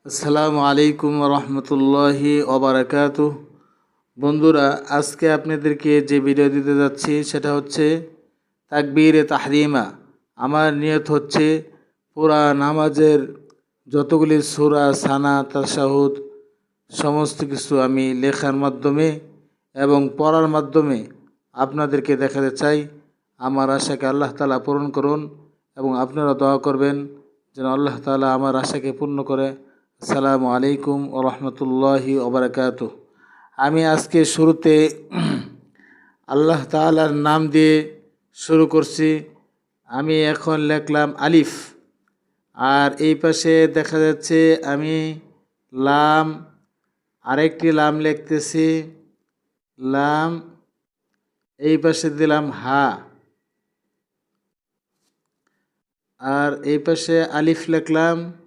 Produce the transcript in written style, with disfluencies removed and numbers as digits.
আসসালামু আলাইকুম রহমতুল্লাহি ওবারাকাতুহ। বন্ধুরা, আজকে আপনাদেরকে যে ভিডিও দিতে যাচ্ছি সেটা হচ্ছে তাকবীরে তাহরিমা। আমার নিয়ত হচ্ছে পুরা নামাজের যতগুলি সূরা, সানা, তাশাহুদ সমস্ত কিছু আমি লেখার মাধ্যমে এবং পড়ার মাধ্যমে আপনাদেরকে দেখাতে চাই। আমার আশাকে আল্লাহ তাআলা পূরণ করুন এবং আপনারা দোয়া করবেন যেন আল্লাহ তাআলা আমার আশাকে পূর্ণ করে। আসসালামু আলাইকুম ওয়া রাহমাতুল্লাহি ওয়া বারাকাতুহু। আমি আজকে শুরুতে আল্লাহ তাআলার নাম দিয়ে শুরু করছি। আমি এখন লিখলাম আলিফ, আর এই পাশে দেখা যাচ্ছে আমি লাম, আরেকটি লাম লিখতেছি, লাম, এই পাশে দিলাম হা, আর এই পাশে আলিফ লিখলাম।